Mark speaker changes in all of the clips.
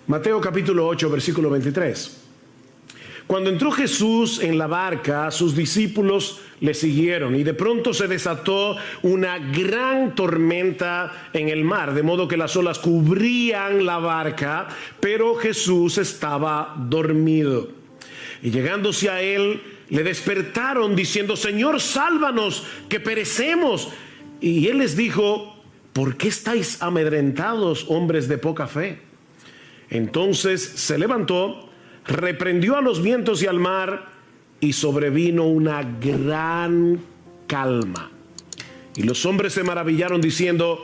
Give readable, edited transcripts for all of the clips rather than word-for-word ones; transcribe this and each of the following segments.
Speaker 1: Mateo capítulo 8, versículo 23. Cuando entró Jesús en la barca, sus discípulos le siguieron y de pronto se desató una gran tormenta en el mar, de modo que las olas cubrían la barca, pero Jesús estaba dormido. Y llegándose a él, le despertaron diciendo: Señor, sálvanos, que perecemos. Y él les dijo: ¿por qué estáis amedrentados, hombres de poca fe? Entonces se levantó, reprendió a los vientos y al mar, y sobrevino una gran calma. Y los hombres se maravillaron diciendo: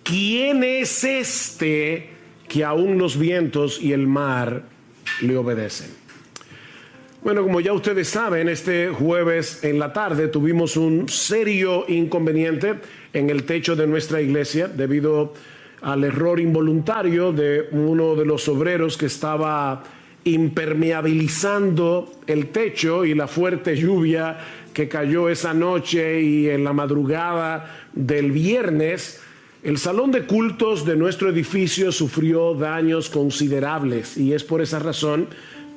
Speaker 1: ¿quién es este que aún los vientos y el mar le obedecen? Bueno, como ya ustedes saben, este jueves en la tarde tuvimos un serio inconveniente en el techo de nuestra iglesia debido al error involuntario de uno de los obreros que estaba impermeabilizando el techo, y la fuerte lluvia que cayó esa noche y en la madrugada del viernes, el salón de cultos de nuestro edificio sufrió daños considerables, y es por esa razón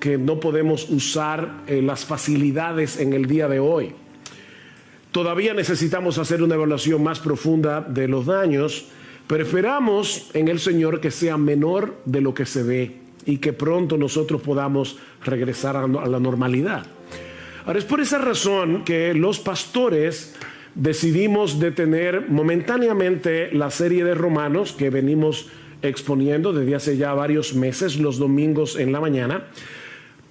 Speaker 1: que no podemos usar las facilidades en el día de hoy. Todavía necesitamos hacer una evaluación más profunda de los daños, pero esperamos en el Señor que sea menor de lo que se ve y que pronto nosotros podamos regresar a la normalidad. Ahora, es por esa razón que los pastores decidimos detener momentáneamente la serie de Romanos que venimos exponiendo desde hace ya varios meses, los domingos en la mañana,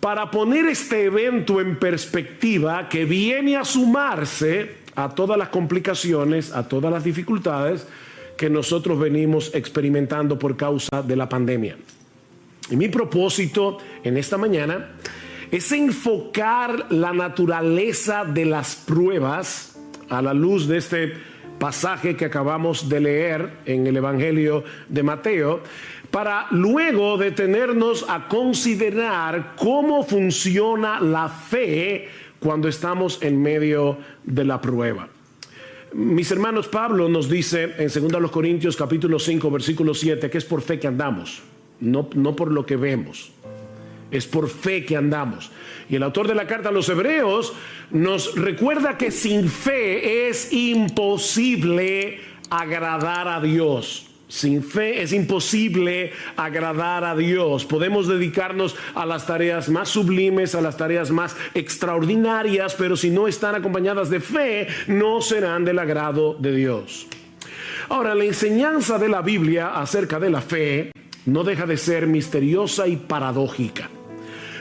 Speaker 1: para poner este evento en perspectiva que viene a sumarse a todas las complicaciones, a todas las dificultades que nosotros venimos experimentando por causa de la pandemia. Y mi propósito en esta mañana es enfocar la naturaleza de las pruebas a la luz de este pasaje que acabamos de leer en el Evangelio de Mateo, para luego detenernos a considerar cómo funciona la fe cuando estamos en medio de la prueba. Mis hermanos, Pablo nos dice en 2 Corintios capítulo 5 versículo 7 que es por fe que andamos, no por lo que vemos. Es por fe que andamos. Y el autor de la carta a los Hebreos nos recuerda que sin fe es imposible agradar a Dios. Sin fe es imposible agradar a Dios. Podemos dedicarnos a las tareas más sublimes, a las tareas más extraordinarias, pero si no están acompañadas de fe, no serán del agrado de Dios. Ahora, la enseñanza de la Biblia acerca de la fe no deja de ser misteriosa y paradójica.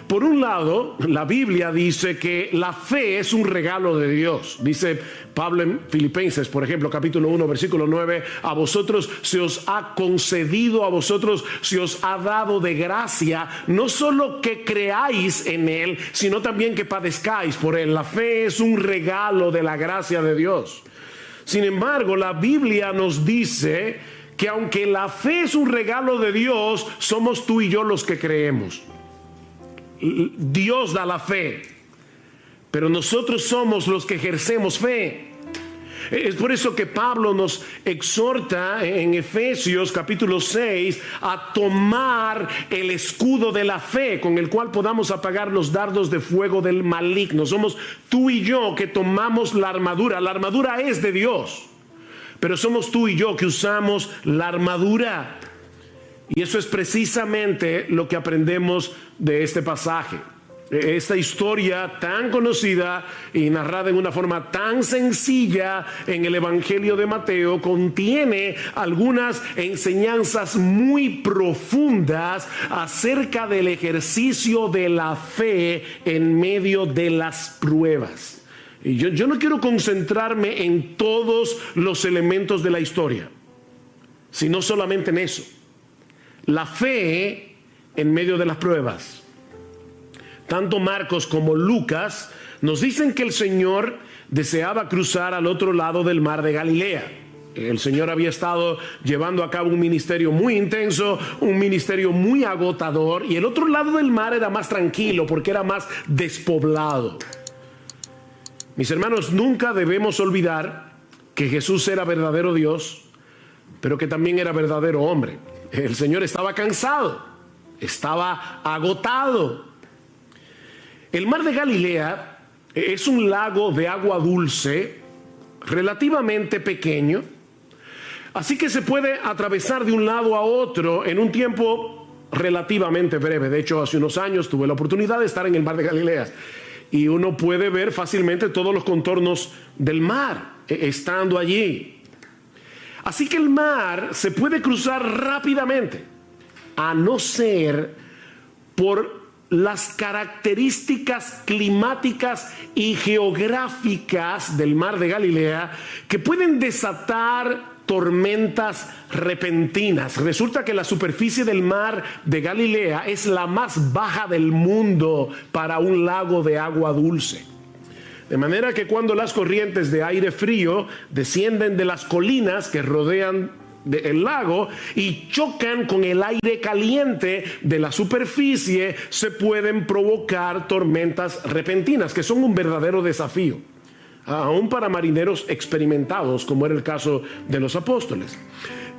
Speaker 1: Por un lado, la Biblia dice que la fe es un regalo de Dios. Dice Pablo en Filipenses, por ejemplo, capítulo 1, versículo 9, a vosotros se os ha concedido, a vosotros se os ha dado de gracia, no solo que creáis en Él, sino también que padezcáis por Él. La fe es un regalo de la gracia de Dios. Sin embargo, la Biblia nos dice que aunque la fe es un regalo de Dios, somos tú y yo los que creemos. Dios da la fe, pero nosotros somos los que ejercemos fe. Es por eso que Pablo nos exhorta en Efesios capítulo 6 a tomar el escudo de la fe con el cual podamos apagar los dardos de fuego del maligno. Somos tú y yo que tomamos la armadura. La armadura es de Dios, pero somos tú y yo que usamos la armadura. Y eso es precisamente lo que aprendemos de este pasaje. Esta historia tan conocida y narrada en una forma tan sencilla en el Evangelio de Mateo contiene algunas enseñanzas muy profundas acerca del ejercicio de la fe en medio de las pruebas. Y yo no quiero concentrarme en todos los elementos de la historia, sino solamente en eso. La fe en medio de las pruebas. Tanto Marcos como Lucas nos dicen que el Señor deseaba cruzar al otro lado del mar de Galilea. El Señor había estado llevando a cabo un ministerio muy intenso, un ministerio muy agotador, y el otro lado del mar era más tranquilo porque era más despoblado. Mis hermanos, nunca debemos olvidar que Jesús era verdadero Dios, pero que también era verdadero hombre. El Señor estaba cansado. estaba agotado. El mar de Galilea es un lago de agua dulce relativamente pequeño, así que se puede atravesar de un lado a otro en un tiempo relativamente breve. De hecho, hace unos años tuve la oportunidad de estar en el mar de Galilea y uno puede ver fácilmente todos los contornos del mar estando allí. Así que el mar se puede cruzar rápidamente, a no ser por las características climáticas y geográficas del mar de Galilea que pueden desatar tormentas repentinas. Resulta que la superficie del mar de Galilea es la más baja del mundo para un lago de agua dulce. De manera que cuando las corrientes de aire frío descienden de las colinas que rodean el lago y chocan con el aire caliente de la superficie, se pueden provocar tormentas repentinas, que son un verdadero desafío, aún para marineros experimentados, como era el caso de los apóstoles.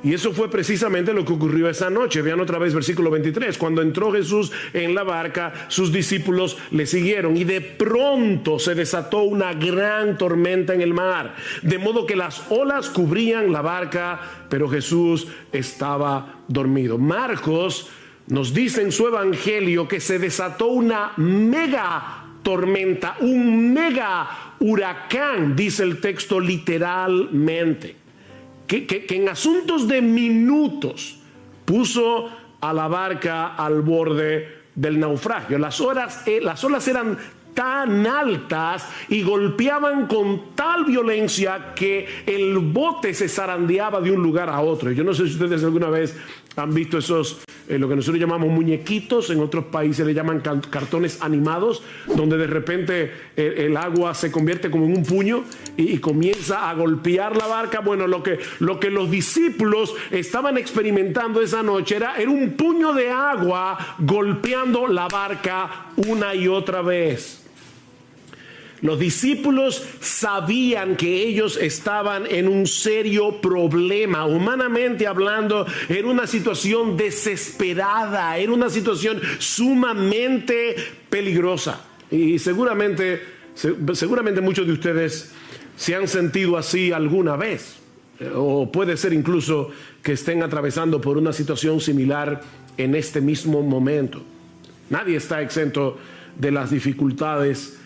Speaker 1: Y eso fue precisamente lo que ocurrió esa noche. Vean otra vez versículo 23. Cuando entró Jesús en la barca, sus discípulos le siguieron y de pronto se desató una gran tormenta en el mar, de modo que las olas cubrían la barca, pero Jesús estaba dormido. Marcos nos dice en su evangelio que se desató una mega tormenta, un mega huracán, dice el texto literalmente. Que en asuntos de minutos puso a la barca al borde del naufragio. Las olas eran tan altas y golpeaban con tal violencia que el bote se zarandeaba de un lugar a otro. Yo no sé si ustedes alguna vez han visto esos, lo que nosotros llamamos muñequitos, en otros países le llaman cartones animados, donde de repente el agua se convierte como en un puño y comienza a golpear la barca. Bueno, lo que los discípulos estaban experimentando esa noche era un puño de agua golpeando la barca una y otra vez. Los discípulos sabían que ellos estaban en un serio problema. Humanamente hablando, era una situación desesperada, era una situación sumamente peligrosa. Y seguramente muchos de ustedes se han sentido así alguna vez. O puede ser incluso que estén atravesando por una situación similar en este mismo momento. Nadie está exento de las dificultades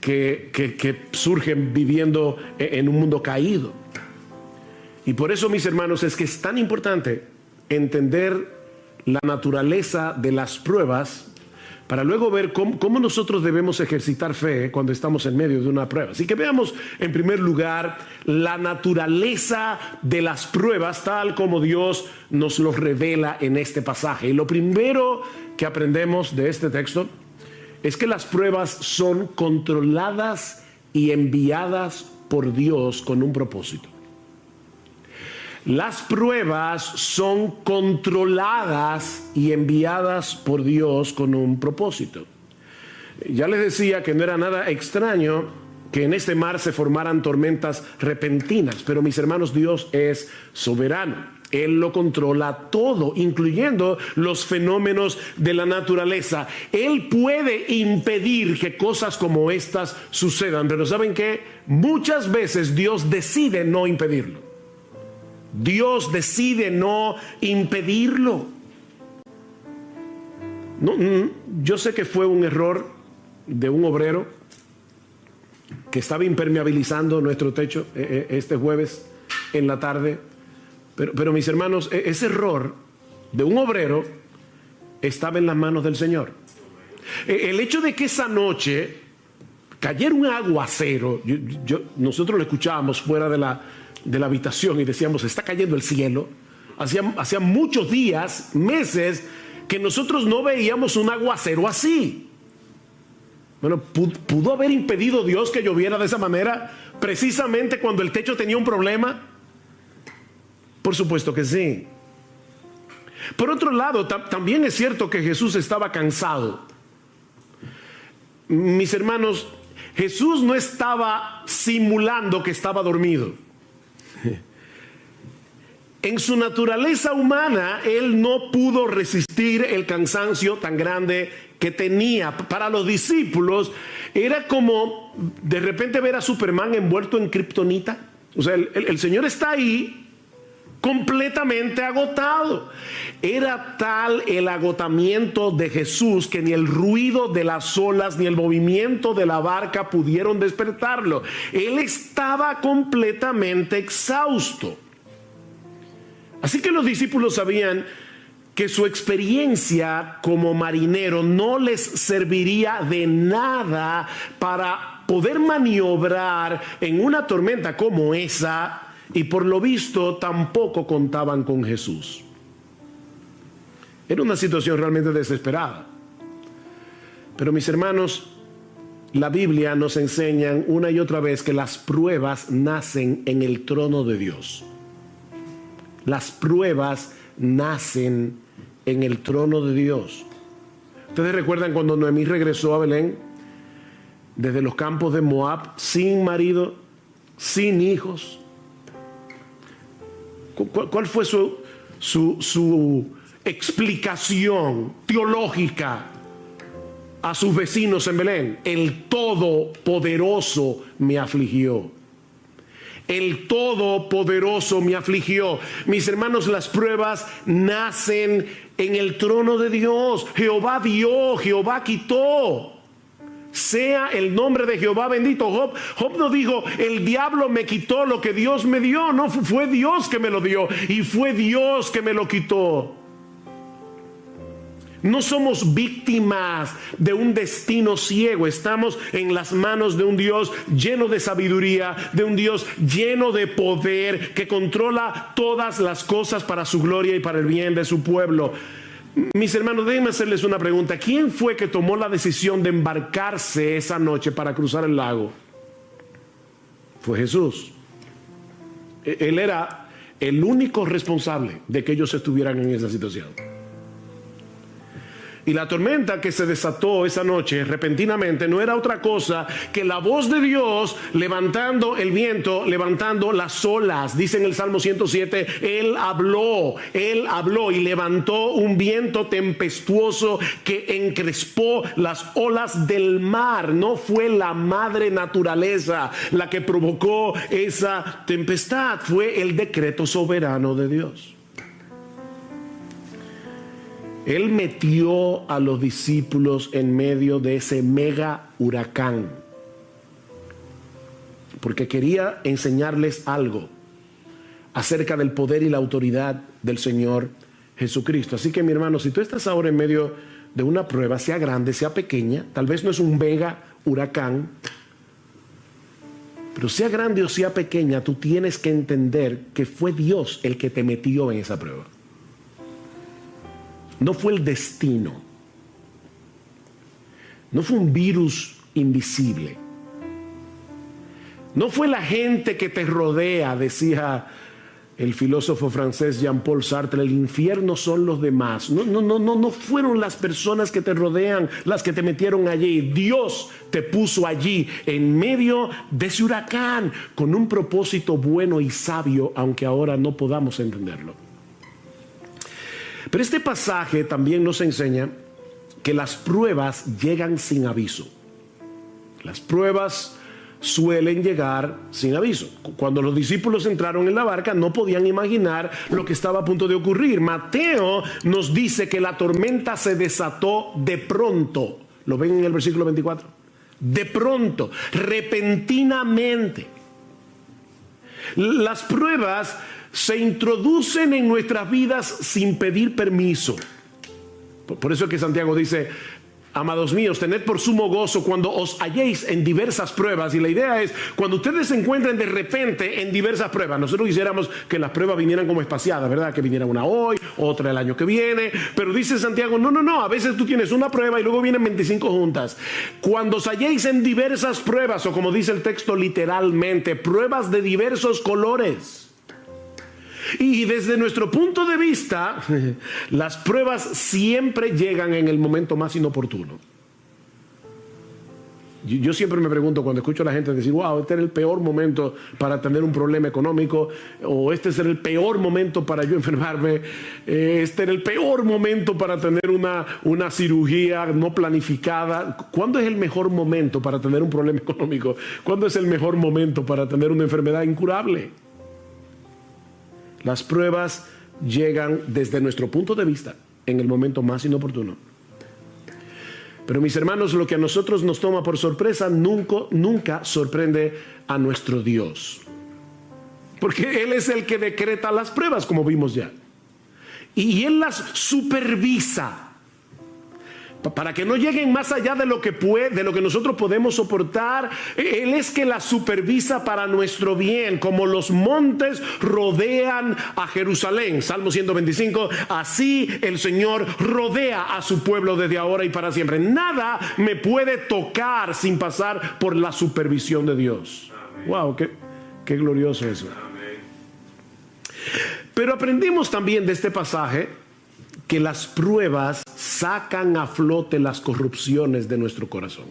Speaker 1: que surgen viviendo en un mundo caído. Y por eso, mis hermanos, es que es tan importante entender la naturaleza de las pruebas para luego ver cómo nosotros debemos ejercitar fe cuando estamos en medio de una prueba. Así que veamos en primer lugar la naturaleza de las pruebas tal como Dios nos los revela en este pasaje. Y lo primero que aprendemos de este texto es que las pruebas son controladas y enviadas por Dios con un propósito. Las pruebas son controladas y enviadas por Dios con un propósito. Ya les decía que no era nada extraño que en este mar se formaran tormentas repentinas, pero mis hermanos, Dios es soberano. Él lo controla todo, incluyendo los fenómenos de la naturaleza. Él puede impedir que cosas como estas sucedan, pero ¿saben qué? Muchas veces Dios decide no impedirlo. Dios decide no impedirlo. Yo sé que fue un error de un obrero que estaba impermeabilizando nuestro techo este jueves en la tarde. Pero mis hermanos, ese error de un obrero estaba en las manos del Señor. El hecho de que esa noche cayera un aguacero, nosotros lo escuchábamos fuera de la habitación y decíamos, está cayendo el cielo. Hacía muchos días, meses, que nosotros no veíamos un aguacero así. Bueno, ¿pudo haber impedido Dios que lloviera de esa manera precisamente cuando el techo tenía un problema? Por supuesto que sí. Por otro lado, también es cierto que Jesús estaba cansado. Mis hermanos, Jesús no estaba simulando que estaba dormido. En su naturaleza humana, él no pudo resistir el cansancio tan grande que tenía. Para los discípulos era como de repente ver a Superman envuelto en kriptonita. O sea, el Señor está ahí completamente agotado. Era tal el agotamiento de Jesús que ni el ruido de las olas ni el movimiento de la barca pudieron despertarlo. Él estaba completamente exhausto. Así que los discípulos sabían que su experiencia como marinero no les serviría de nada para poder maniobrar en una tormenta como esa, y por lo visto tampoco contaban con Jesús. Era una situación realmente desesperada. Pero mis hermanos, la Biblia nos enseña una y otra vez que las pruebas nacen en el trono de Dios. Las pruebas nacen en el trono de Dios. Ustedes recuerdan cuando Noemí regresó a Belén desde los campos de Moab, sin marido, sin hijos. ¿Cuál fue su explicación teológica a sus vecinos en Belén? El Todopoderoso me afligió. El Todopoderoso me afligió. Mis hermanos, las pruebas nacen en el trono de Dios. Jehová dio, Jehová quitó. Sea el nombre de Jehová bendito. Job no dijo, el diablo me quitó lo que Dios me dio. No, fue Dios que me lo dio y fue Dios que me lo quitó. No somos víctimas de un destino ciego. Estamos en las manos de un Dios lleno de sabiduría, de un Dios lleno de poder, que controla todas las cosas para su gloria y para el bien de su pueblo. Mis hermanos, déjenme hacerles una pregunta. ¿Quién fue que tomó la decisión de embarcarse esa noche para cruzar el lago? Fue Jesús. Él era el único responsable de que ellos estuvieran en esa situación. Y la tormenta que se desató esa noche repentinamente no era otra cosa que la voz de Dios levantando el viento, levantando las olas. Dice en el Salmo 107, Él habló y levantó un viento tempestuoso que encrespó las olas del mar. No fue la madre naturaleza la que provocó esa tempestad, fue el decreto soberano de Dios. Él metió a los discípulos en medio de ese mega huracán porque quería enseñarles algo acerca del poder y la autoridad del Señor Jesucristo. Así que, mi hermano, si tú estás ahora en medio de una prueba, sea grande, sea pequeña, tal vez no es un mega huracán, pero sea grande o sea pequeña, tú tienes que entender que fue Dios el que te metió en esa prueba. No fue el destino. No fue un virus invisible. No fue la gente que te rodea, decía el filósofo francés Jean-Paul Sartre, el infierno son los demás. No fueron las personas que te rodean las que te metieron allí. Dios te puso allí en medio de ese huracán con un propósito bueno y sabio, aunque ahora no podamos entenderlo. Pero este pasaje también nos enseña que las pruebas llegan sin aviso. Las pruebas suelen llegar sin aviso. Cuando los discípulos entraron en la barca, no podían imaginar lo que estaba a punto de ocurrir. Mateo nos dice que la tormenta se desató de pronto. ¿Lo ven en el versículo 24? De pronto, repentinamente. Las pruebas se introducen en nuestras vidas sin pedir permiso. Por eso es que Santiago dice, amados míos, tened por sumo gozo cuando os halléis en diversas pruebas. Y la idea es, cuando ustedes se encuentren de repente en diversas pruebas, nosotros quisiéramos que las pruebas vinieran como espaciadas, ¿verdad? Que viniera una hoy, otra el año que viene. Pero dice Santiago, no, a veces tú tienes una prueba y luego vienen 25 juntas. Cuando os halléis en diversas pruebas, o como dice el texto literalmente, pruebas de diversos colores. Y desde nuestro punto de vista, las pruebas siempre llegan en el momento más inoportuno. Yo siempre me pregunto cuando escucho a la gente decir, wow, este era el peor momento para tener un problema económico, o este era el peor momento para yo enfermarme, este era el peor momento para tener una cirugía no planificada. ¿Cuándo es el mejor momento para tener un problema económico? ¿Cuándo es el mejor momento para tener una enfermedad incurable? Las pruebas llegan desde nuestro punto de vista en el momento más inoportuno. Pero mis hermanos, lo que a nosotros nos toma por sorpresa nunca sorprende a nuestro Dios. Porque Él es el que decreta las pruebas, como vimos ya. Y Él las supervisa para que no lleguen más allá de lo que nosotros podemos soportar. Él es que la supervisa para nuestro bien, como los montes rodean a Jerusalén. Salmo 125, así el Señor rodea a su pueblo desde ahora y para siempre. Nada me puede tocar sin pasar por la supervisión de Dios. Amén. Wow, qué glorioso eso. Amén. Pero aprendimos también de este pasaje que las pruebas sacan a flote las corrupciones de nuestro corazón.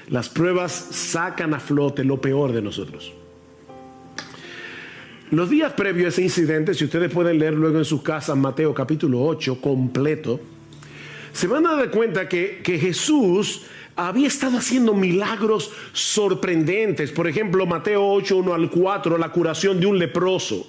Speaker 1: Las pruebas sacan a flote lo peor de nosotros. Los días previos a ese incidente, si ustedes pueden leer luego en sus casas Mateo capítulo 8 completo, se van a dar cuenta que Jesús había estado haciendo milagros sorprendentes. Por ejemplo, Mateo 8, 1 al 4, la curación de un leproso.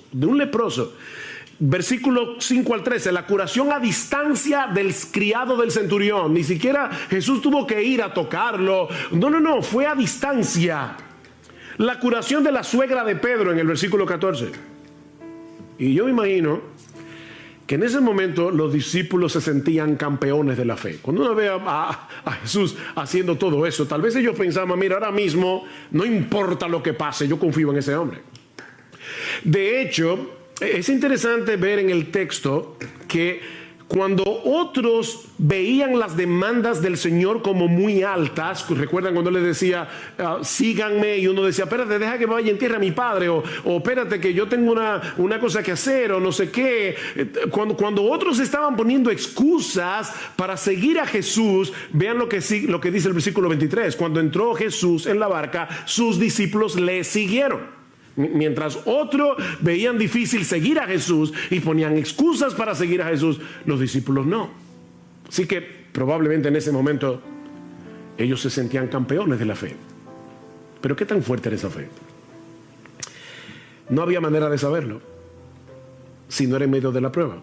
Speaker 1: Versículo 5 al 13, la curación a distancia del criado del centurión. Ni siquiera Jesús tuvo que ir a tocarlo. No, fue a distancia. La curación de la suegra de Pedro en el versículo 14. Y yo me imagino que en ese momento los discípulos se sentían campeones de la fe. Cuando uno ve a Jesús haciendo todo eso, tal vez ellos pensaban, mira, ahora mismo no importa lo que pase, yo confío en ese hombre. De hecho, es interesante ver en el texto que cuando otros veían las demandas del Señor como muy altas, recuerdan cuando les decía, síganme, y uno decía, espérate, deja que vaya en tierra a mi padre, o espérate que yo tengo una cosa que hacer, o no sé qué. Cuando otros estaban poniendo excusas para seguir a Jesús, vean lo que dice el versículo 23, cuando entró Jesús en la barca, sus discípulos le siguieron. Mientras otros veían difícil seguir a Jesús y ponían excusas para seguir a Jesús, los discípulos no. Así que probablemente en ese momento ellos se sentían campeones de la fe. Pero ¿qué tan fuerte era esa fe? No había manera de saberlo si no era en medio de la prueba.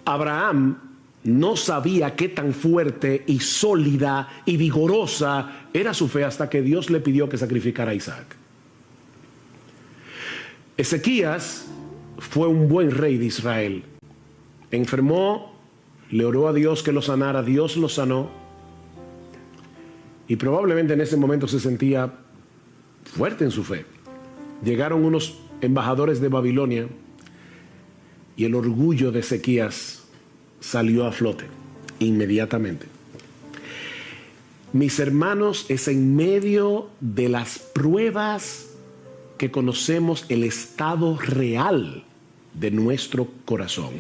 Speaker 1: Abraham no sabía qué tan fuerte y sólida y vigorosa era su fe hasta que Dios le pidió que sacrificara a Isaac. Ezequías fue un buen rey de Israel. Enfermó, le oró a Dios que lo sanara, Dios lo sanó. Y probablemente en ese momento se sentía fuerte en su fe. Llegaron unos embajadores de Babilonia y el orgullo de Ezequías salió a flote inmediatamente. Mis hermanos, es en medio de las pruebas que conocemos el estado real de nuestro corazón.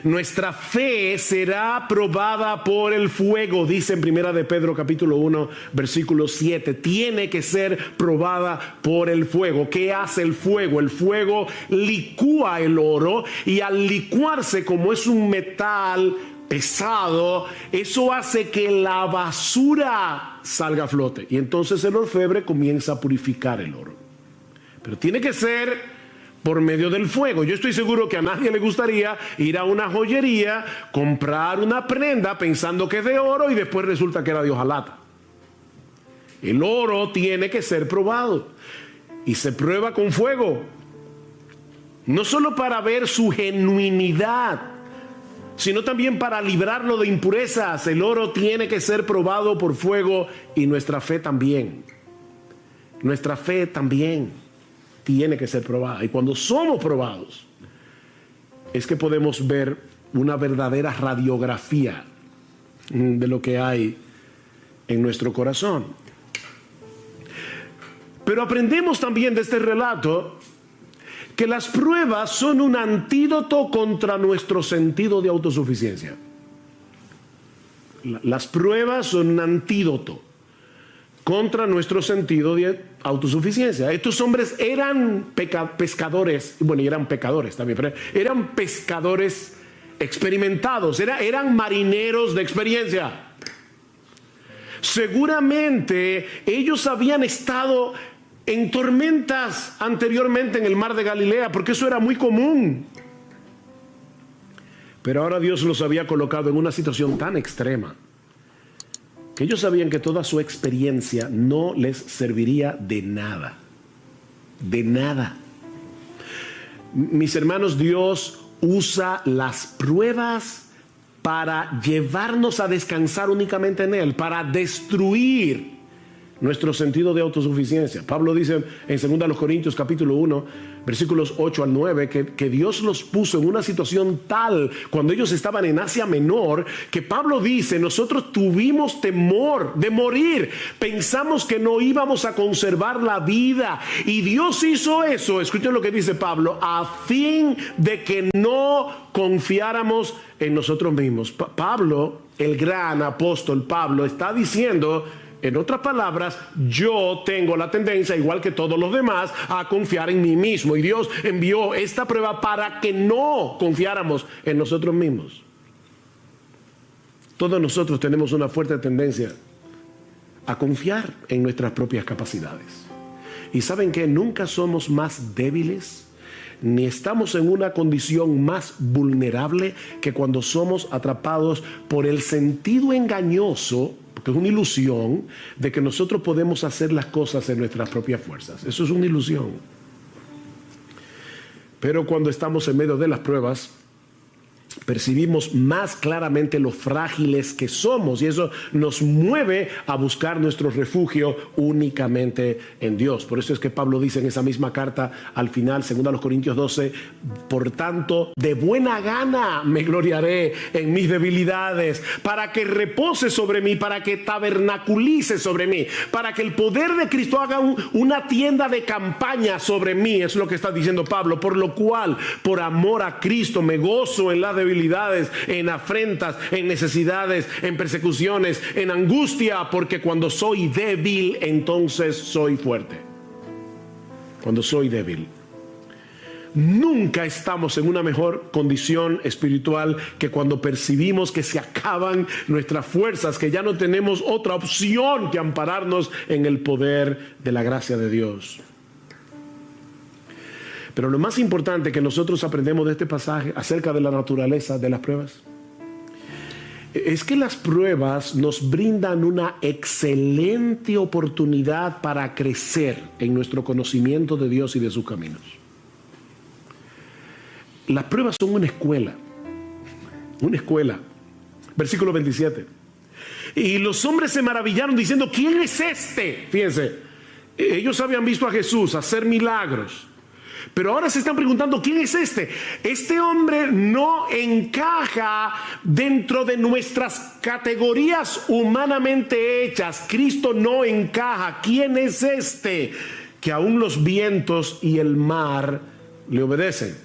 Speaker 1: Nuestra fe será probada por el fuego, dice en Primera de Pedro capítulo 1 versículo 7. Tiene que ser probada por el fuego. ¿Qué hace el fuego? El fuego licúa el oro, y al licuarse, como es un metal pesado, eso hace que la basura salga a flote, y entonces el orfebre comienza a purificar el oro. Pero tiene que ser por medio del fuego. Yo estoy seguro que a nadie le gustaría ir a una joyería, comprar una prenda pensando que es de oro y después resulta que era de hojalata. El oro tiene que ser probado y se prueba con fuego, no solo para ver su genuinidad, sino también para librarlo de impurezas. El oro tiene que ser probado por fuego, y nuestra fe también. Nuestra fe también tiene que ser probada. Y cuando somos probados, es que podemos ver una verdadera radiografía de lo que hay en nuestro corazón. Pero aprendemos también de este relato que las pruebas son un antídoto contra nuestro sentido de autosuficiencia. Las pruebas son un antídoto contra nuestro sentido de autosuficiencia. Estos hombres eran pescadores, bueno, y eran pecadores también, pero eran pescadores experimentados, eran marineros de experiencia. Seguramente ellos habían estado en tormentas anteriormente en el mar de Galilea, porque eso era muy común. Pero ahora Dios los había colocado en una situación tan extrema que ellos sabían que toda su experiencia no les serviría de nada. De nada. Mis hermanos, Dios usa las pruebas para llevarnos a descansar únicamente en Él, para destruir nuestro sentido de autosuficiencia. Pablo dice en 2 Corintios capítulo 1, versículos 8 al 9, que Dios los puso en una situación tal cuando ellos estaban en Asia Menor, que Pablo dice, nosotros tuvimos temor de morir, pensamos que no íbamos a conservar la vida, y Dios hizo eso, escuchen lo que dice Pablo, a fin de que no confiáramos en nosotros mismos. Pablo, el gran apóstol Pablo, está diciendo, en otras palabras, yo tengo la tendencia, igual que todos los demás, a confiar en mí mismo. Y Dios envió esta prueba para que no confiáramos en nosotros mismos. Todos nosotros tenemos una fuerte tendencia a confiar en nuestras propias capacidades. Y ¿saben qué? Nunca somos más débiles, ni estamos en una condición más vulnerable que cuando somos atrapados por el sentido engañoso, que es una ilusión, de que nosotros podemos hacer las cosas en nuestras propias fuerzas. Eso es una ilusión. Pero cuando estamos en medio de las pruebas, percibimos más claramente lo frágiles que somos, y eso nos mueve a buscar nuestro refugio únicamente en Dios. Por eso es que Pablo dice en esa misma carta al final, 2 Corintios 12, por tanto, de buena gana me gloriaré en mis debilidades, para que repose sobre mí, para que tabernaculice sobre mí, para que el poder de Cristo haga una tienda de campaña sobre mí, es lo que está diciendo Pablo, por lo cual, por amor a Cristo, me gozo en la debilidades, en afrentas, en necesidades, en persecuciones, en angustia, porque cuando soy débil, entonces soy fuerte. Cuando soy débil. Nunca estamos en una mejor condición espiritual que cuando percibimos que se acaban nuestras fuerzas, que ya no tenemos otra opción que ampararnos en el poder de la gracia de Dios. Pero lo más importante que nosotros aprendemos de este pasaje acerca de la naturaleza de las pruebas es que las pruebas nos brindan una excelente oportunidad para crecer en nuestro conocimiento de Dios y de sus caminos. Las pruebas son una escuela. Una escuela. Versículo 27. Y los hombres se maravillaron diciendo, ¿quién es este? Fíjense, ellos habían visto a Jesús hacer milagros. Pero ahora se están preguntando, ¿quién es este? Este hombre no encaja dentro de nuestras categorías humanamente hechas. Cristo no encaja. ¿Quién es este? Que aún los vientos y el mar le obedecen.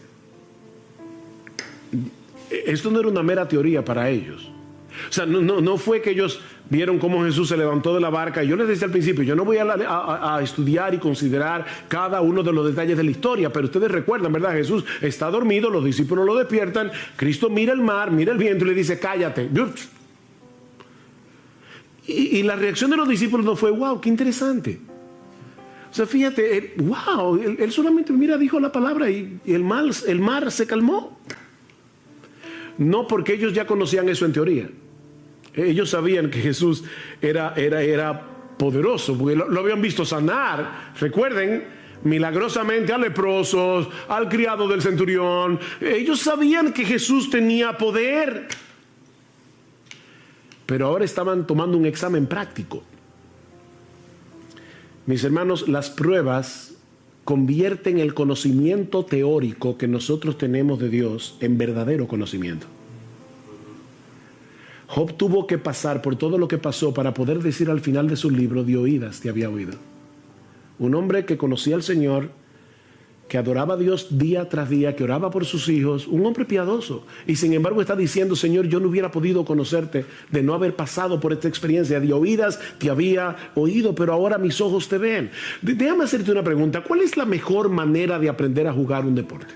Speaker 1: Esto no era una mera teoría para ellos. O sea, no fue que ellos vieron cómo Jesús se levantó de la barca. Yo les decía al principio, yo no voy a estudiar y considerar cada uno de los detalles de la historia, pero ustedes recuerdan, ¿verdad? Jesús está dormido, los discípulos lo despiertan, Cristo mira el mar, mira el viento y le dice, cállate. Y la reacción de los discípulos no fue, wow, qué interesante. O sea, fíjate, wow, él solamente, mira, dijo la palabra y el mar se calmó. No porque ellos ya conocían eso en teoría. Ellos sabían que Jesús era poderoso, porque lo habían visto sanar. Recuerden, milagrosamente a leprosos, al criado del centurión. Ellos sabían que Jesús tenía poder. Pero ahora estaban tomando un examen práctico. Mis hermanos, las pruebas convierten el conocimiento teórico que nosotros tenemos de Dios en verdadero conocimiento. Job tuvo que pasar por todo lo que pasó para poder decir al final de su libro, de oídas te había oído. Un hombre que conocía al Señor que adoraba a Dios día tras día, que oraba por sus hijos, un hombre piadoso. Y sin embargo está diciendo, Señor, yo no hubiera podido conocerte de no haber pasado por esta experiencia. De oídas te había oído, pero ahora mis ojos te ven. Déjame hacerte una pregunta. ¿Cuál es la mejor manera de aprender a jugar un deporte?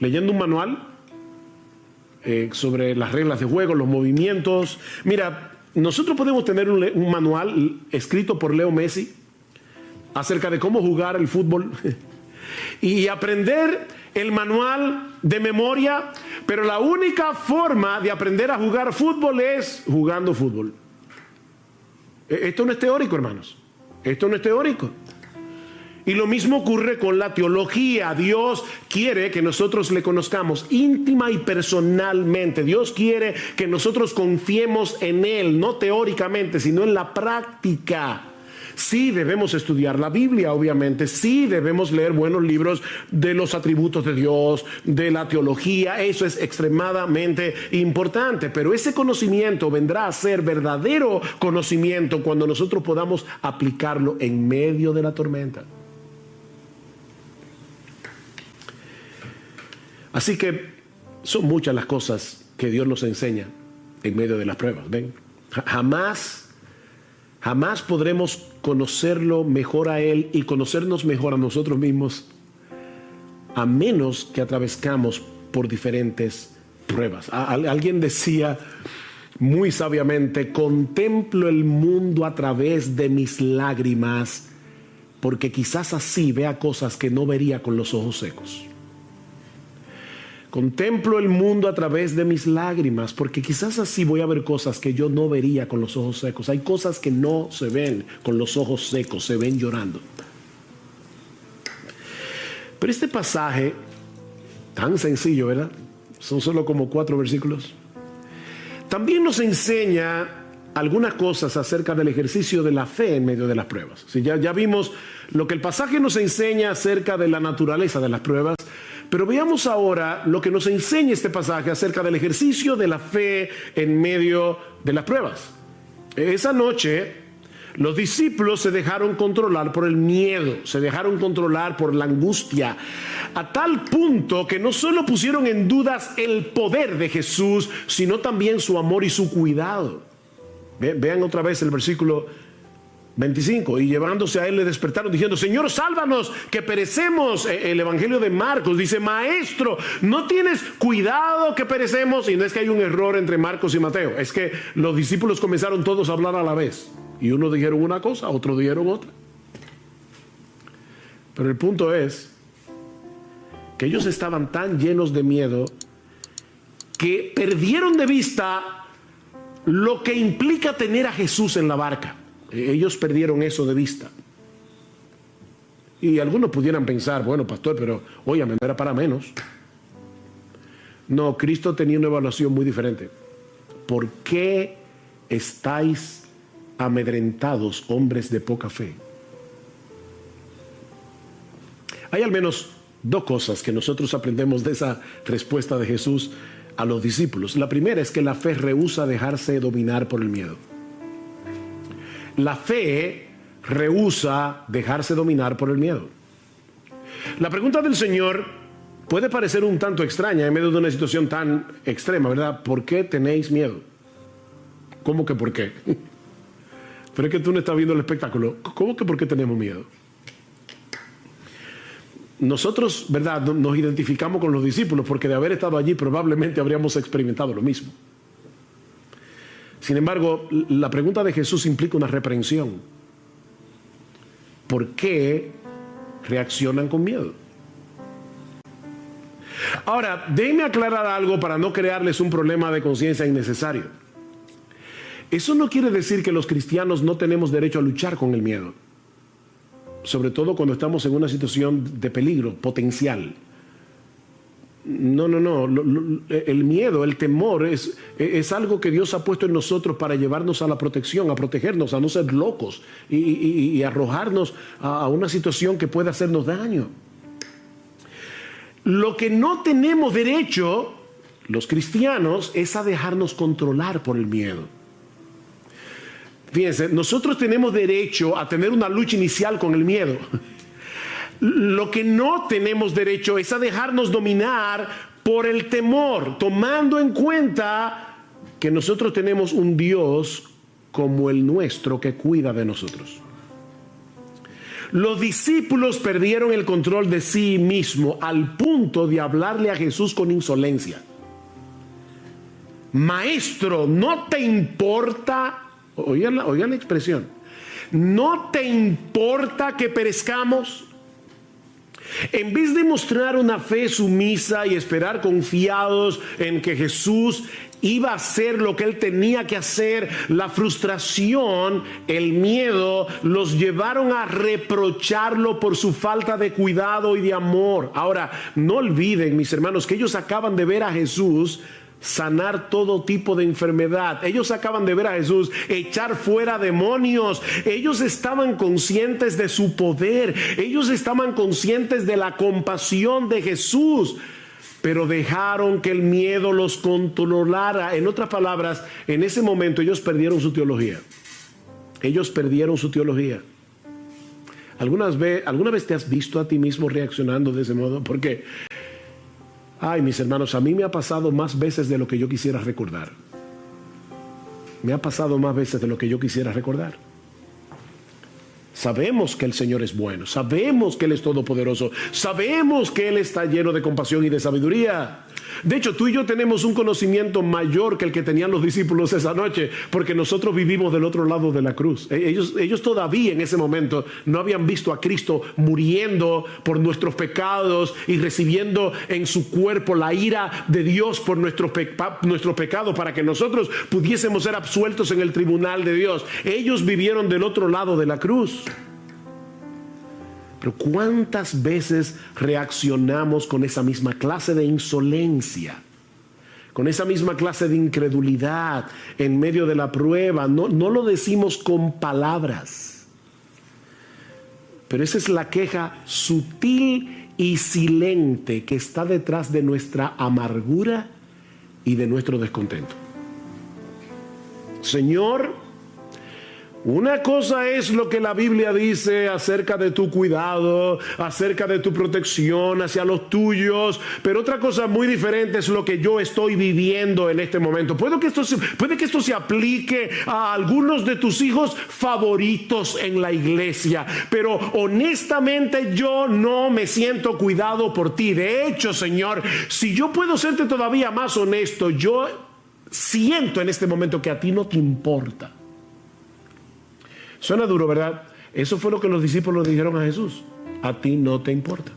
Speaker 1: ¿Leyendo un manual sobre las reglas de juego, los movimientos? Mira, nosotros podemos tener un manual escrito por Leo Messi acerca de cómo jugar el fútbol y aprender el manual de memoria, pero la única forma de aprender a jugar fútbol es jugando fútbol. Esto no es teórico, hermanos. Esto no es teórico. Y lo mismo ocurre con la teología. Dios quiere que nosotros le conozcamos íntima y personalmente. Dios quiere que nosotros confiemos en Él, no teóricamente, sino en la práctica. Sí debemos estudiar la Biblia, obviamente. Sí debemos leer buenos libros de los atributos de Dios, de la teología. Eso es extremadamente importante. Pero ese conocimiento vendrá a ser verdadero conocimiento cuando nosotros podamos aplicarlo en medio de la tormenta. Así que son muchas las cosas que Dios nos enseña en medio de las pruebas. ¿Ven? Jamás podremos conocerlo mejor a Él y conocernos mejor a nosotros mismos a menos que atravescamos por diferentes pruebas. Alguien decía muy sabiamente, contemplo el mundo a través de mis lágrimas, porque quizás así vea cosas que no vería con los ojos secos. Contemplo el mundo a través de mis lágrimas, porque quizás así voy a ver cosas que yo no vería con los ojos secos. Hay cosas que no se ven con los ojos secos, se ven llorando. Pero este pasaje, tan sencillo, ¿verdad? Son solo como 4 versículos. También nos enseña algunas cosas acerca del ejercicio de la fe en medio de las pruebas. Sí, ya vimos lo que el pasaje nos enseña acerca de la naturaleza de las pruebas. Pero veamos ahora lo que nos enseña este pasaje acerca del ejercicio de la fe en medio de las pruebas. Esa noche, los discípulos se dejaron controlar por el miedo, se dejaron controlar por la angustia, a tal punto que no solo pusieron en dudas el poder de Jesús, sino también su amor y su cuidado. Vean otra vez el versículo 25, y llevándose a él le despertaron diciendo, Señor, sálvanos, que perecemos. El Evangelio de Marcos dice, Maestro, ¿no tienes cuidado que perecemos? Y no es que hay un error entre Marcos y Mateo, es que los discípulos comenzaron todos a hablar a la vez, y unos dijeron una cosa, otros dijeron otra. Pero el punto es que ellos estaban tan llenos de miedo que perdieron de vista lo que implica tener a Jesús en la barca. Ellos perdieron eso de vista. Y algunos pudieran pensar, bueno, pastor, pero óyame, no era para menos. No, Cristo tenía una evaluación muy diferente. ¿Por qué estáis amedrentados, hombres de poca fe? Hay al menos 2 cosas que nosotros aprendemos de esa respuesta de Jesús a los discípulos. La primera es que la fe rehúsa dejarse dominar por el miedo. La fe rehúsa dejarse dominar por el miedo. La pregunta del Señor puede parecer un tanto extraña en medio de una situación tan extrema, ¿verdad? ¿Por qué tenéis miedo? ¿Cómo que por qué? Pero es que tú no estás viendo el espectáculo. ¿Cómo que por qué tenemos miedo? Nosotros, ¿verdad?, nos identificamos con los discípulos porque de haber estado allí probablemente habríamos experimentado lo mismo. Sin embargo, la pregunta de Jesús implica una reprensión. ¿Por qué reaccionan con miedo? Ahora, déjenme aclarar algo para no crearles un problema de conciencia innecesario. Eso no quiere decir que los cristianos no tenemos derecho a luchar con el miedo. Sobre todo cuando estamos en una situación de peligro potencial. No. El miedo, el temor es algo que Dios ha puesto en nosotros para llevarnos a la protección, a protegernos, a no ser locos y arrojarnos a una situación que puede hacernos daño. Lo que no tenemos derecho, los cristianos, es a dejarnos controlar por el miedo. Fíjense, nosotros tenemos derecho a tener una lucha inicial con el miedo. Lo que no tenemos derecho es a dejarnos dominar por el temor, tomando en cuenta que nosotros tenemos un Dios como el nuestro que cuida de nosotros. Los discípulos perdieron el control de sí mismo al punto de hablarle a Jesús con insolencia. Maestro, ¿no te importa? Oigan la expresión. ¿No te importa que perezcamos? En vez de mostrar una fe sumisa y esperar confiados en que Jesús iba a hacer lo que él tenía que hacer, la frustración, el miedo, los llevaron a reprocharlo por su falta de cuidado y de amor. Ahora, no olviden, mis hermanos, que ellos acaban de ver a Jesús sanar todo tipo de enfermedad. Ellos acaban de ver a Jesús echar fuera demonios. Ellos estaban conscientes de su poder. Ellos estaban conscientes de la compasión de Jesús, pero dejaron que el miedo los controlara. En otras palabras, en ese momento ellos perdieron su teología. Ellos perdieron su teología. ¿Alguna vez te has visto a ti mismo reaccionando de ese modo? Porque ay, mis hermanos, a mí me ha pasado más veces de lo que yo quisiera recordar. Me ha pasado más veces de lo que yo quisiera recordar. Sabemos que el Señor es bueno, sabemos que Él es todopoderoso, sabemos que Él está lleno de compasión y de sabiduría. De hecho, tú y yo tenemos un conocimiento mayor que el que tenían los discípulos esa noche, porque nosotros vivimos del otro lado de la cruz. Ellos todavía en ese momento no habían visto a Cristo muriendo por nuestros pecados y recibiendo en su cuerpo la ira de Dios por nuestro pecado, para que nosotros pudiésemos ser absueltos en el tribunal de Dios. Ellos vivieron del otro lado de la cruz. Pero ¿cuántas veces reaccionamos con esa misma clase de insolencia? Con esa misma clase de incredulidad en medio de la prueba. No lo decimos con palabras. Pero esa es la queja sutil y silente que está detrás de nuestra amargura y de nuestro descontento. Señor, una cosa es lo que la Biblia dice acerca de tu cuidado, acerca de tu protección hacia los tuyos, pero otra cosa muy diferente es lo que yo estoy viviendo en este momento. Puede que esto se aplique a algunos de tus hijos favoritos en la iglesia, pero honestamente yo no me siento cuidado por ti. De hecho, Señor, si yo puedo serte todavía más honesto, yo siento en este momento que a ti no te importa. Suena duro, ¿verdad? Eso fue lo que los discípulos dijeron a Jesús. A ti no te importa.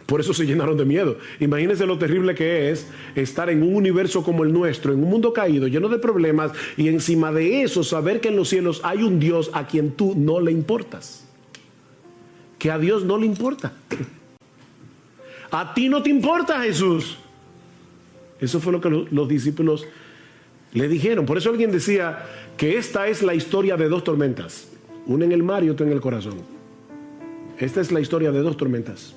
Speaker 1: Por eso se llenaron de miedo. Imagínense lo terrible que es estar en un universo como el nuestro, en un mundo caído, lleno de problemas, y encima de eso saber que en los cielos hay un Dios a quien tú no le importas. Que a Dios no le importa. A ti no te importa, Jesús. Eso fue lo que los discípulos le dijeron. Por eso alguien decía que esta es la historia de dos tormentas, una en el mar y otra en el corazón. Esta es la historia de dos tormentas.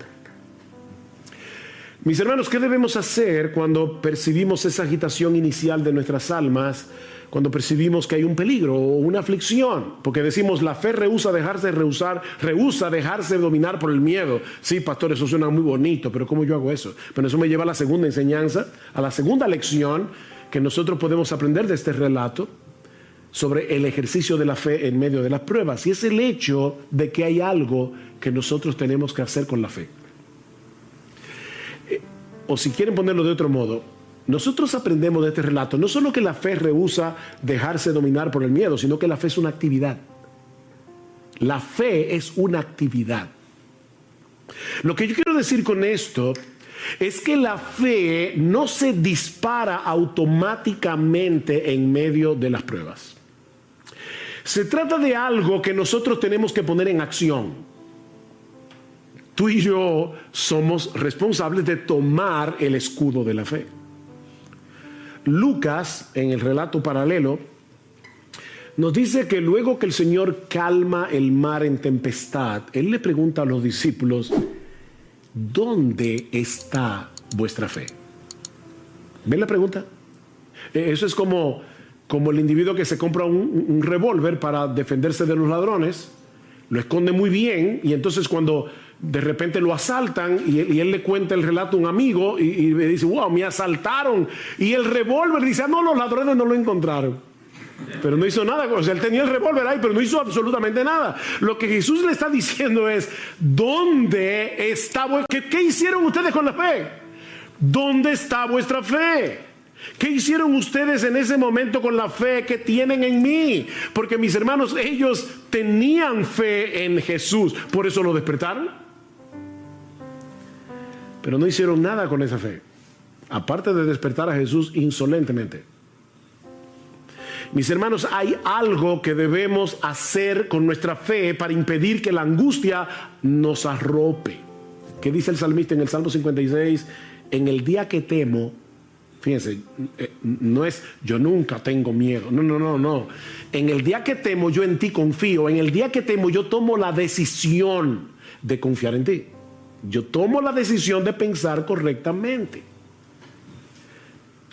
Speaker 1: Mis hermanos, ¿qué debemos hacer cuando percibimos esa agitación inicial de nuestras almas? Cuando percibimos que hay un peligro o una aflicción, porque decimos la fe rehúsa dejarse dominar por el miedo. Sí, pastor, eso suena muy bonito, pero ¿cómo yo hago eso? Pero eso me lleva a la segunda enseñanza, a la segunda lección que nosotros podemos aprender de este relato sobre el ejercicio de la fe en medio de las pruebas, y es el hecho de que hay algo que nosotros tenemos que hacer con la fe. O si quieren ponerlo de otro modo, nosotros aprendemos de este relato no solo que la fe rehúsa dejarse dominar por el miedo, sino que la fe es una actividad. La fe es una actividad. Lo que yo quiero decir con esto es que la fe no se dispara automáticamente en medio de las pruebas. Se trata de algo que nosotros tenemos que poner en acción. Tú y yo somos responsables de tomar el escudo de la fe. Lucas, en el relato paralelo, nos dice que luego que el Señor calma el mar en tempestad, Él le pregunta a los discípulos: ¿dónde está vuestra fe? ¿Ven la pregunta? Eso es como como el individuo que se compra un revólver para defenderse de los ladrones, lo esconde muy bien, y entonces cuando de repente lo asaltan y él le cuenta el relato a un amigo y le dice, wow, me asaltaron, y el revólver dice, no, los ladrones no lo encontraron, pero no hizo nada. O sea, él tenía el revólver ahí, pero no hizo absolutamente nada. Lo que Jesús le está diciendo es, ¿dónde está ¿qué hicieron ustedes con la fe? ¿Dónde está vuestra fe? ¿Qué hicieron ustedes en ese momento con la fe que tienen en mí? Porque mis hermanos, ellos tenían fe en Jesús, por eso lo despertaron. Pero no hicieron nada con esa fe, aparte de despertar a Jesús insolentemente. Mis hermanos, hay algo que debemos hacer con nuestra fe para impedir que la angustia nos arrope. ¿Qué dice el salmista en el Salmo 56? En el día que temo, fíjense, no es yo nunca tengo miedo, no. En el día que temo yo en ti confío, en el día que temo yo tomo la decisión de confiar en ti. Yo tomo la decisión de pensar correctamente.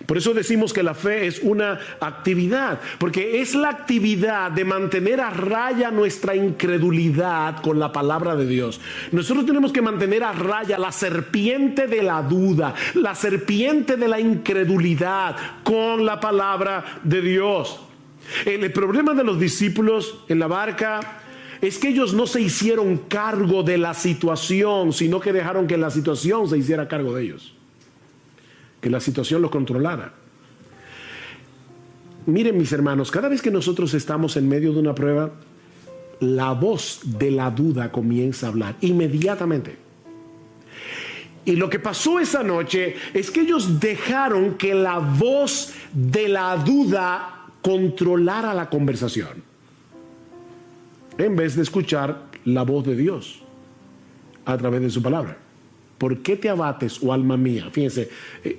Speaker 1: Por eso decimos que la fe es una actividad, porque es la actividad de mantener a raya nuestra incredulidad con la palabra de Dios. Nosotros tenemos que mantener a raya la serpiente de la duda, la serpiente de la incredulidad con la palabra de Dios. El problema de los discípulos en la barca es que ellos no se hicieron cargo de la situación, sino que dejaron que la situación se hiciera cargo de ellos, que la situación los controlara. Miren, mis hermanos, cada vez que nosotros estamos en medio de una prueba, la voz de la duda comienza a hablar inmediatamente. Y lo que pasó esa noche es que ellos dejaron que la voz de la duda controlara la conversación, en vez de escuchar la voz de Dios a través de su palabra. ¿Por qué te abates, oh alma mía? Fíjense,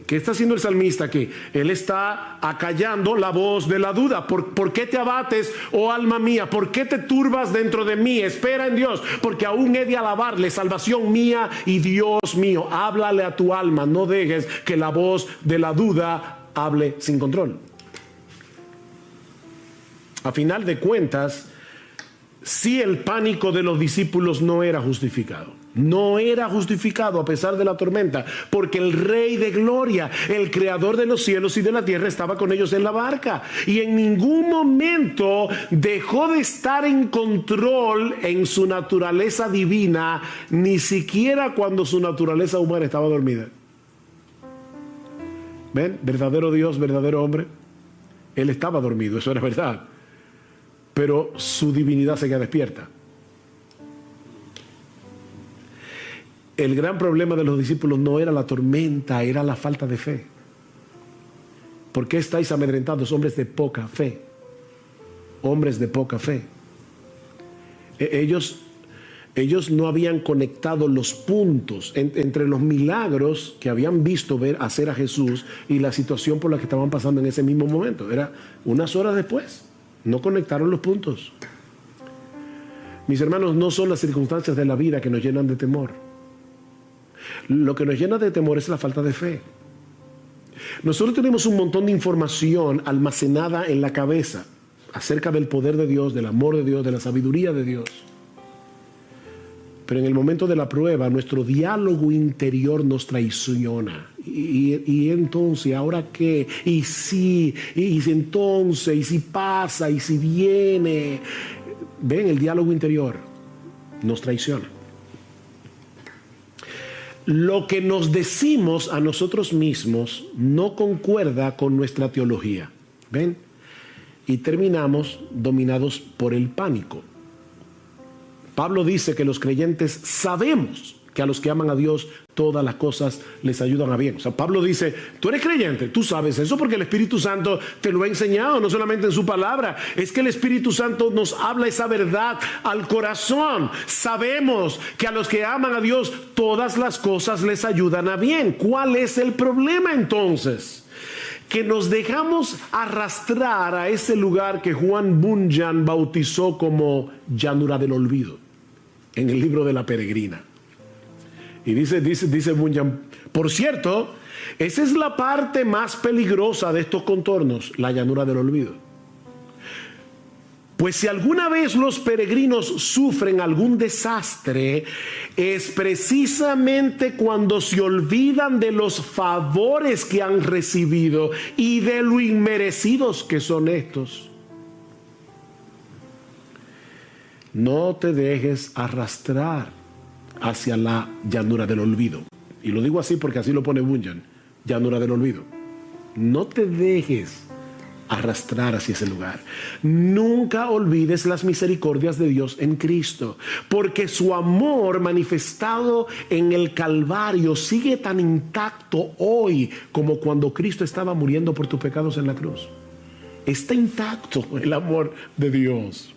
Speaker 1: ¿qué está haciendo el salmista aquí? Él está acallando la voz de la duda. ¿Por qué te abates, oh alma mía? ¿Por qué te turbas dentro de mí? Espera en Dios, porque aún he de alabarle, salvación mía y Dios mío. Háblale a tu alma, no dejes que la voz de la duda hable sin control. A final de cuentas, sí, el pánico de los discípulos no era justificado. No era justificado a pesar de la tormenta, porque el Rey de Gloria, el Creador de los cielos y de la tierra, estaba con ellos en la barca. Y en ningún momento dejó de estar en control en su naturaleza divina, ni siquiera cuando su naturaleza humana estaba dormida. ¿Ven? Verdadero Dios, verdadero hombre. Él estaba dormido, eso era verdad, pero su divinidad seguía despierta. El gran problema de los discípulos no era la tormenta, era la falta de fe. ¿Por qué estáis amedrentados, hombres de poca fe? Hombres de poca fe. Ellos no habían conectado los puntos entre los milagros que habían visto hacer a Jesús y la situación por la que estaban pasando en ese mismo momento. Era unas horas después. No conectaron los puntos. Mis hermanos, no son las circunstancias de la vida que nos llenan de temor. Lo que nos llena de temor es la falta de fe. Nosotros tenemos un montón de información almacenada en la cabeza acerca del poder de Dios, del amor de Dios, de la sabiduría de Dios. Pero en el momento de la prueba, nuestro diálogo interior nos traiciona. Y entonces, ¿ahora qué? Y sí, y entonces, y si pasa, y si viene. Ven, el diálogo interior nos traiciona. Lo que nos decimos a nosotros mismos no concuerda con nuestra teología. ¿Ven? Y terminamos dominados por el pánico. Pablo dice que los creyentes sabemos que a los que aman a Dios todas las cosas les ayudan a bien. O sea, Pablo dice, tú eres creyente, tú sabes eso porque el Espíritu Santo te lo ha enseñado, no solamente en su palabra, es que el Espíritu Santo nos habla esa verdad al corazón. Sabemos que a los que aman a Dios todas las cosas les ayudan a bien. ¿Cuál es el problema entonces? Que nos dejamos arrastrar a ese lugar que Juan Bunyan bautizó como llanura del olvido en el libro de La Peregrina. Y dice Bunyan, por cierto, esa es la parte más peligrosa de estos contornos, la llanura del olvido. Pues si alguna vez los peregrinos sufren algún desastre, es precisamente cuando se olvidan de los favores que han recibido y de lo inmerecidos que son estos. No te dejes arrastrar hacia la llanura del olvido. Y lo digo así porque así lo pone Bunyan, llanura del olvido. No te dejes arrastrar hacia ese lugar. Nunca olvides las misericordias de Dios en Cristo, porque su amor manifestado en el Calvario sigue tan intacto hoy como cuando Cristo estaba muriendo por tus pecados en la cruz. Está intacto el amor de Dios.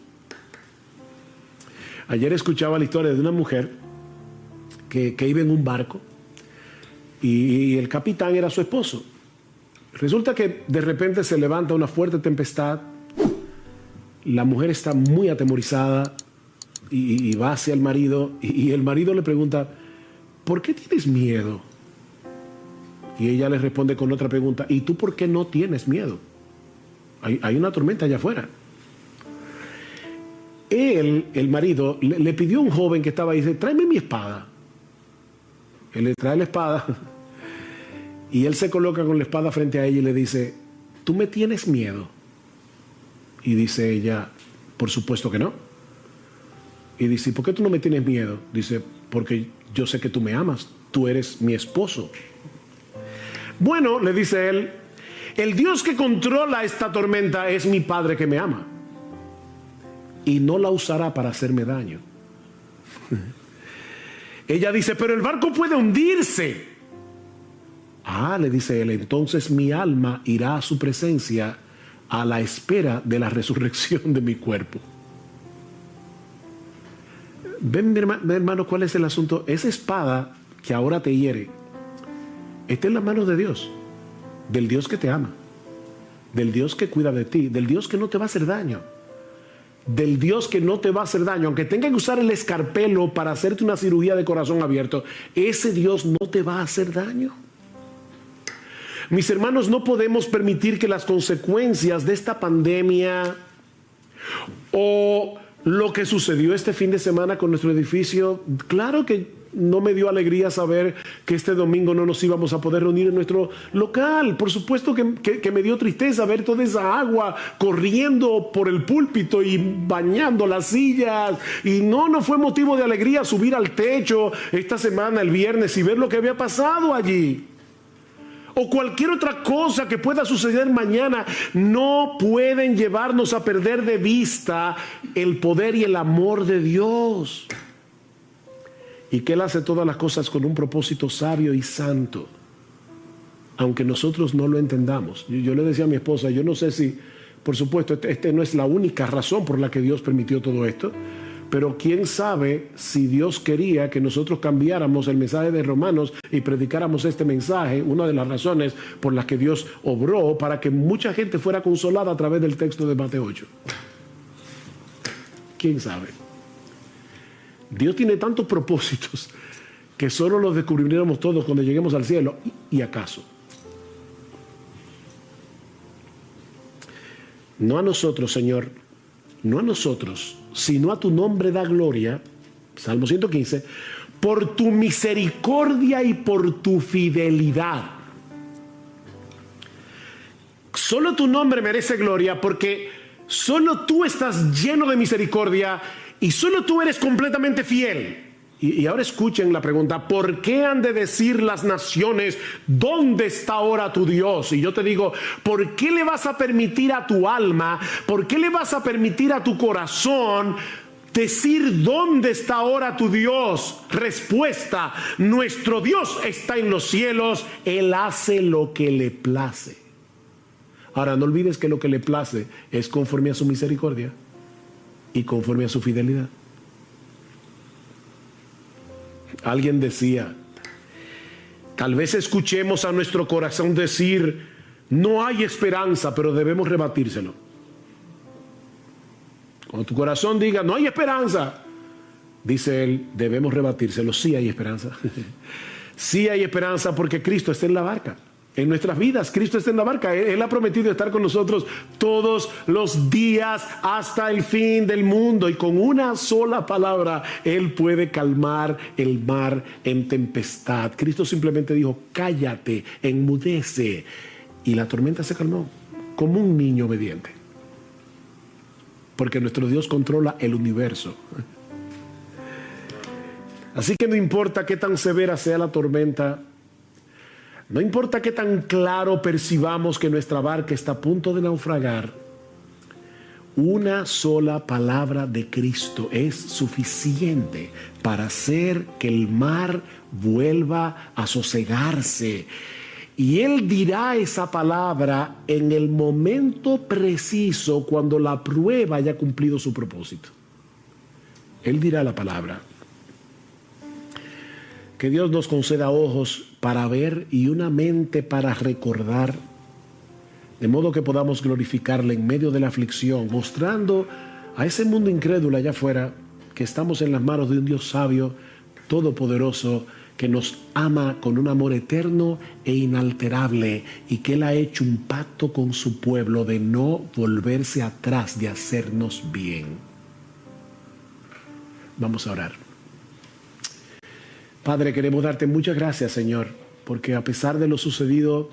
Speaker 1: Ayer escuchaba la historia de una mujer que iba en un barco y el capitán era su esposo. Resulta que de repente se levanta una fuerte tempestad, la mujer está muy atemorizada y va hacia el marido y el marido le pregunta, ¿por qué tienes miedo? Y ella le responde con otra pregunta, ¿y tú por qué no tienes miedo? Hay una tormenta allá afuera. El marido, le pidió a un joven que estaba ahí, dice, tráeme mi espada. Él le trae la espada y él se coloca con la espada frente a ella y le dice, ¿tú me tienes miedo? Y dice ella, por supuesto que no. Y dice, ¿por qué tú no me tienes miedo? Dice, porque yo sé que tú me amas, tú eres mi esposo. Bueno, le dice él, el Dios que controla esta tormenta es mi Padre que me ama y no la usará para hacerme daño. Ella dice, pero el barco puede hundirse. Ah, le dice él, entonces mi alma irá a su presencia a la espera de la resurrección de mi cuerpo. Ven, mi hermano, ¿cuál es el asunto? Esa espada que ahora te hiere está en las manos de Dios, del Dios que te ama, del Dios que cuida de ti, del Dios que no te va a hacer daño, del Dios que no te va a hacer daño, aunque tenga que usar el escarpelo para hacerte una cirugía de corazón abierto, ese Dios no te va a hacer daño. Mis hermanos, no podemos permitir que las consecuencias de esta pandemia o lo que sucedió este fin de semana con nuestro edificio, claro que no me dio alegría saber que este domingo no nos íbamos a poder reunir en nuestro local. Por supuesto que me dio tristeza ver toda esa agua corriendo por el púlpito y bañando las sillas. Y no fue motivo de alegría subir al techo esta semana, el viernes, y ver lo que había pasado allí. O cualquier otra cosa que pueda suceder mañana, no pueden llevarnos a perder de vista el poder y el amor de Dios. Y que Él hace todas las cosas con un propósito sabio y santo, aunque nosotros no lo entendamos. Yo le decía a mi esposa, yo no sé si, por supuesto, este no es la única razón por la que Dios permitió todo esto, pero quién sabe si Dios quería que nosotros cambiáramos el mensaje de Romanos y predicáramos este mensaje, una de las razones por las que Dios obró para que mucha gente fuera consolada a través del texto de Mateo 8. ¿Quién sabe? Dios tiene tantos propósitos que solo los descubriremos todos cuando lleguemos al cielo. ¿Y acaso? No a nosotros, Señor, no a nosotros, sino a tu nombre da gloria, Salmo 115, por tu misericordia y por tu fidelidad. Solo tu nombre merece gloria porque solo tú estás lleno de misericordia y solo tú eres completamente fiel. Y ahora escuchen la pregunta, ¿por qué han de decir las naciones, ¿dónde está ahora tu Dios? Y yo te digo, ¿por qué le vas a permitir a tu alma, por qué le vas a permitir a tu corazón decir, ¿dónde está ahora tu Dios? Respuesta, nuestro Dios está en los cielos, Él hace lo que le place. Ahora, no olvides que lo que le place es conforme a su misericordia y conforme a su fidelidad. Alguien decía, tal vez escuchemos a nuestro corazón decir, no hay esperanza, pero debemos rebatírselo. Cuando tu corazón diga, no hay esperanza, dice él, debemos rebatírselo. Sí hay esperanza. Sí hay esperanza porque Cristo está en la barca. en nuestras vidas. Cristo está en la barca. Él ha prometido estar con nosotros todos los días hasta el fin del mundo. Y con una sola palabra, Él puede calmar el mar en tempestad. Cristo simplemente dijo, cállate, enmudece. Y la tormenta se calmó, como un niño obediente. Porque nuestro Dios controla el universo. Así que no importa qué tan severa sea la tormenta, no importa qué tan claro percibamos que nuestra barca está a punto de naufragar, una sola palabra de Cristo es suficiente para hacer que el mar vuelva a sosegarse. Y Él dirá esa palabra en el momento preciso cuando la prueba haya cumplido su propósito. Él dirá la palabra. Que Dios nos conceda ojos para ver y una mente para recordar, de modo que podamos glorificarle en medio de la aflicción, mostrando a ese mundo incrédulo allá afuera que estamos en las manos de un Dios sabio, todopoderoso, que nos ama con un amor eterno e inalterable y que Él ha hecho un pacto con su pueblo de no volverse atrás, de hacernos bien. Vamos a orar. Padre, queremos darte muchas gracias, Señor, porque a pesar de lo sucedido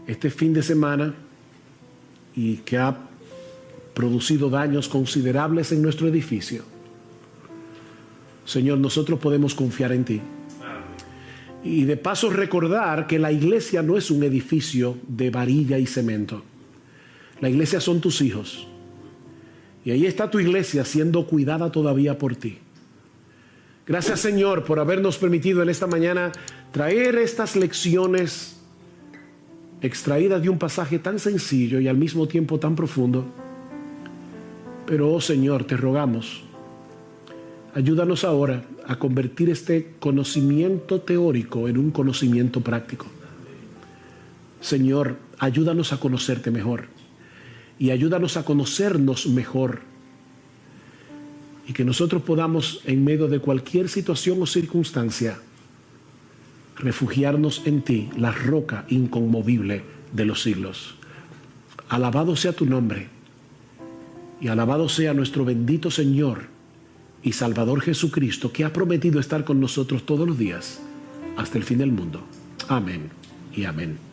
Speaker 1: este fin de semana y que ha producido daños considerables en nuestro edificio, Señor, nosotros podemos confiar en ti. Y de paso recordar que la iglesia no es un edificio de varilla y cemento. La iglesia son tus hijos. Y ahí está tu iglesia siendo cuidada todavía por ti. Gracias, Señor, por habernos permitido en esta mañana traer estas lecciones extraídas de un pasaje tan sencillo y al mismo tiempo tan profundo. Pero, oh Señor, te rogamos, ayúdanos ahora a convertir este conocimiento teórico en un conocimiento práctico. Señor, ayúdanos a conocerte mejor y ayúdanos a conocernos mejor. Y que nosotros podamos, en medio de cualquier situación o circunstancia, refugiarnos en ti, la roca inconmovible de los siglos. Alabado sea tu nombre y alabado sea nuestro bendito Señor y Salvador Jesucristo, que ha prometido estar con nosotros todos los días hasta el fin del mundo. Amén y amén.